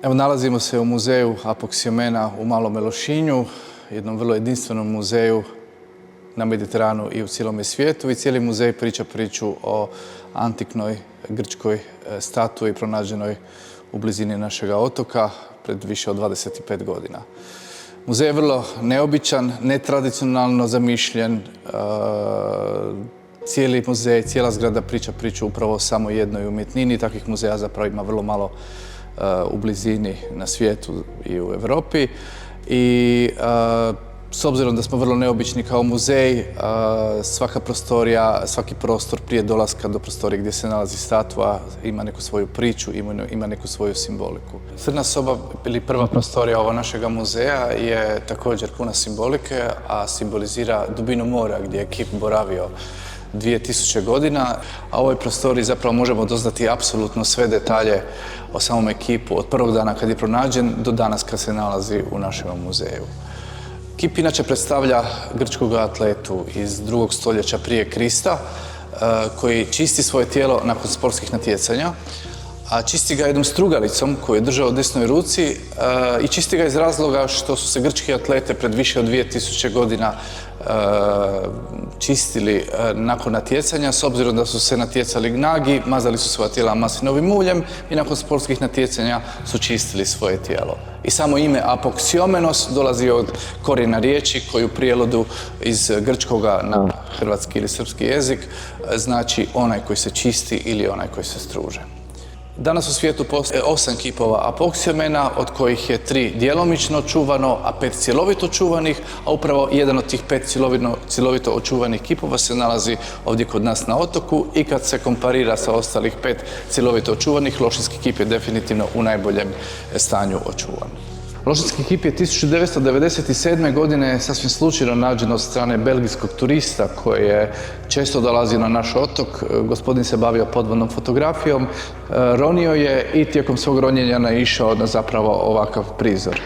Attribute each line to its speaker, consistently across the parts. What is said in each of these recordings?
Speaker 1: Evo, nalazimo se u muzeju Apoksiomena u Malome Lošinju, jednom vrlo jedinstvenom muzeju na Mediteranu i u cijelome svijetu. I cijeli muzej priča priču o antiknoj grčkoj statui pronađenoj u blizini našega otoka pred više od 25 godina. Muzej je vrlo neobičan, netradicionalno zamišljen. Cijeli muzej, cijela zgrada priča priču upravo o samo jednoj umjetnini. Takvih muzeja zapravo ima vrlo malo u blizini na svijetu i u Europi. I s obzirom da smo vrlo neobični kao muzej, svaka prostorija, svaki prostor prije dolaska do prostorije gdje se nalazi statua ima neku svoju priču, ima neku svoju simboliku. Crna soba ili prva prostorija ovog našega muzeja je također puna simbolike, a simbolizira dubinu mora gdje je kip boravio 2000 godina, a u ovoj prostoriji zapravo možemo doznati apsolutno sve detalje o samom kipu od prvog dana kad je pronađen do danas kad se nalazi u našem muzeju. Kip inače predstavlja grčkog atletu iz 2. stoljeća prije Krista koji čisti svoje tijelo nakon sportskih natjecanja, a čisti ga jednom strugalicom koju je držao u desnoj ruci i čisti ga iz razloga što su se grčki atlete pred više od 2000 godina čistili nakon natjecanja, s obzirom da su se natjecali nagi, mazali su svoja tijela maslinovim uljem i nakon sportskih natjecanja su čistili svoje tijelo. I samo ime Apoksiomenos dolazi od korijena riječi koji u prijevodu iz grčkoga na hrvatski ili srpski jezik znači onaj koji se čisti ili onaj koji se struže. Danas u svijetu postoje 8 kipova Apoksiomena, od kojih je 3 djelomično očuvano, a 5 cjelovito očuvanih, a upravo jedan od tih 5 cjelovito očuvanih kipova se nalazi ovdje kod nas na otoku i kad se komparira sa ostalih 5 cjelovito očuvanih, Lošinjski kip je definitivno u najboljem stanju očuvan. Lošinjski kip je 1997. godine sasvim slučajno nađen od strane belgijskog turista koji je često dolazio na naš otok. Gospodin se bavio podvodnom fotografijom, ronio je i tijekom svog ronjenja naišao na zapravo ovakav prizor.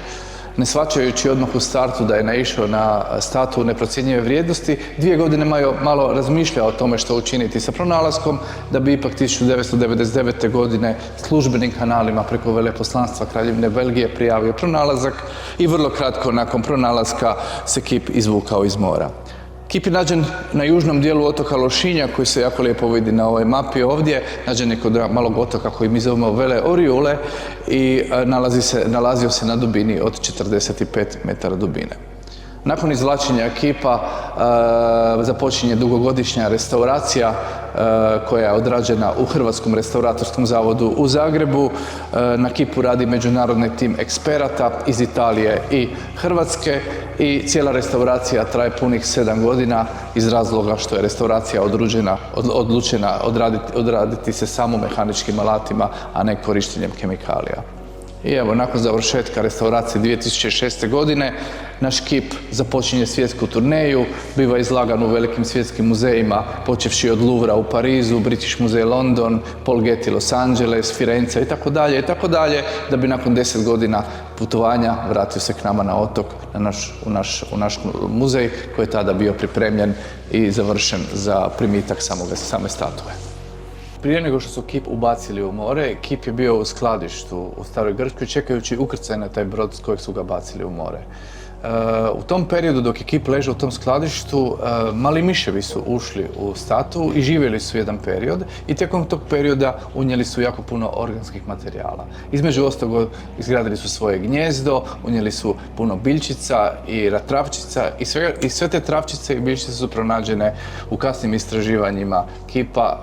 Speaker 1: Ne shvaćajući odmah u startu da je naišao na statu neprocjenjive vrijednosti, 2 godine malo razmišljao o tome što učiniti sa pronalaskom, da bi ipak 1999. godine službenim kanalima preko veleposlanstva Kraljevine Belgije prijavio pronalazak i vrlo kratko nakon pronalaska se kip izvukao iz mora. Kip je nađen na južnom dijelu otoka Lošinja, koji se jako lijepo vidi na ovoj mapi ovdje. Nađen je kod malog otoka koji mi zovemo Vele Oriule i nalazio se na dubini od 45 metara dubine. Nakon izvlačenja kipa započinje dugogodišnja restauracija koja je odrađena u Hrvatskom restauratorskom zavodu u Zagrebu. Na kipu radi međunarodni tim eksperata iz Italije i Hrvatske i cijela restauracija traje punih 7 godina iz razloga što je restauracija odlučena odraditi se samo mehaničkim alatima, a ne korištenjem kemikalija. I evo, nakon završetka restauracije 2006. godine, naš kip započinje svjetsku turneju, biva izlagan u velikim svjetskim muzejima, počevši od Louvra u Parizu, British Museum London, Paul Getty Los Angeles, Firenze itd., da bi nakon 10 godina putovanja vratio se k nama na otok, u naš muzej koji je tada bio pripremljen i završen za primitak same statue. Prije nego što su kip ubacili u more, kip je bio u skladištu u Staroj Grčkoj čekajući ukrcaj na taj brod s kojeg su ga bacili u more. U tom periodu dok je kip ležao u tom skladištu, mali miševi su ušli u statu i živjeli su jedan period i tijekom tog perioda unijeli su jako puno organskih materijala. Između ostalog izgradili su svoje gnjezdo, unijeli su puno biljčica i travčica i sve te travčice i biljčice su pronađene u kasnim istraživanjima kipa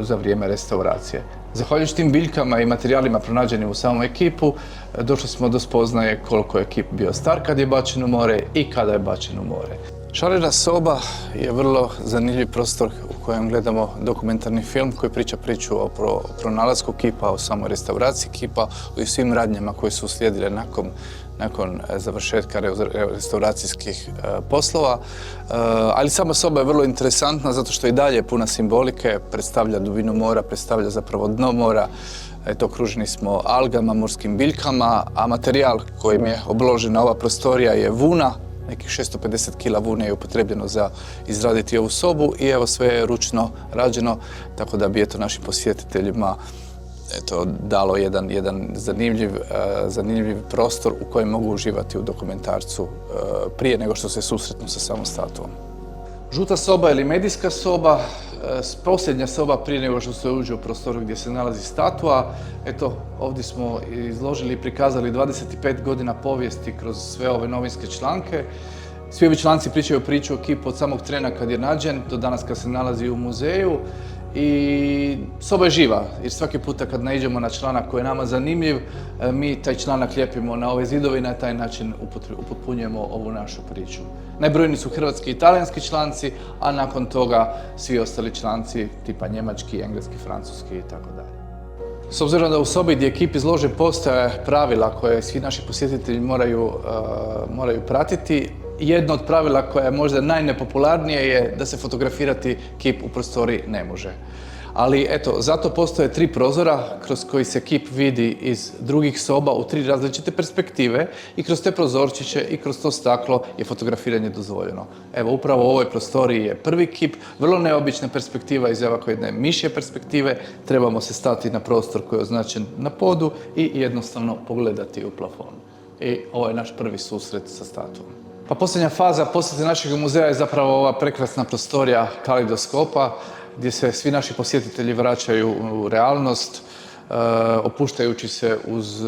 Speaker 1: za vrijeme restauracije. Zahvaljujući tim biljkama i materijalima pronađenim u samom ekipu, došli smo do spoznaje koliko je kip bio star kad je bačen u more i kada je bačen u more. Šarena soba je vrlo zanimljiv prostor u kojem gledamo dokumentarni film koji priča priču o pronalasku kipa, o samoj restauraciji kipa i svim radnjama koje su uslijedile nakon završetka restauracijskih poslova. Ali sama soba je vrlo interesantna zato što i dalje puna simbolike, predstavlja dubinu mora, predstavlja zapravo dno mora. Okruženi smo algama, morskim biljkama, a materijal kojim je obložena ova prostorija je vuna nekih 650 kila vune je upotrebljeno za izraditi ovu sobu i evo sve je ručno rađeno, tako da bi eto našim posjetiteljima dalo jedan zanimljiv prostor u kojem mogu uživati u dokumentarcu prije nego što se susretnu sa samom statuom. Žuta soba ili medijska soba, posljednja soba prije nego što se uđe u prostoru gdje se nalazi statua. Eto, ovdje smo izložili i prikazali 25 godina povijesti kroz sve ove novinske članke. Svi ovi članci pričaju priču o kipu od samog trena kad je nađen do danas kad se nalazi u muzeju. I soba je živa, jer svaki puta kad naiđemo na članak koji je nama zanimljiv, mi taj članak lijepimo na ove zidove i na taj način upotpunjujemo ovu našu priču. Najbrojniji su hrvatski i talijanski članci, a nakon toga svi ostali članci tipa njemački, engleski, francuski i tako dalje. S obzirom da u sobi gdje je kip izložen postoje pravila koje svi naši posjetitelji moraju pratiti, jedno od pravila koje je možda najnepopularnije je da se fotografirati kip u prostoriji ne može. Ali eto, zato postoje 3 prozora kroz koji se kip vidi iz drugih soba u 3 različite perspektive i kroz te prozorčiće i kroz to staklo je fotografiranje dozvoljeno. Evo, upravo u ovoj prostoriji je prvi kip, vrlo neobična perspektiva iz ovako jedne mišje perspektive. Trebamo se stati na prostor koji je označen na podu i jednostavno pogledati u plafon. I ovo je naš prvi susret sa statuom. Pa posljednja faza posjete našeg muzeja je zapravo ova prekrasna prostorija Kaleidoskopa, gdje se svi naši posjetitelji vraćaju u realnost, opuštajući se uz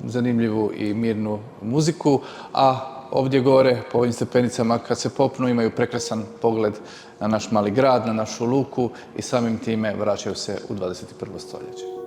Speaker 1: zanimljivu i mirnu muziku, a ovdje gore po ovim stepenicama kad se popnu imaju prekrasan pogled na naš mali grad, na našu luku i samim time vraćaju se u 21. stoljeće.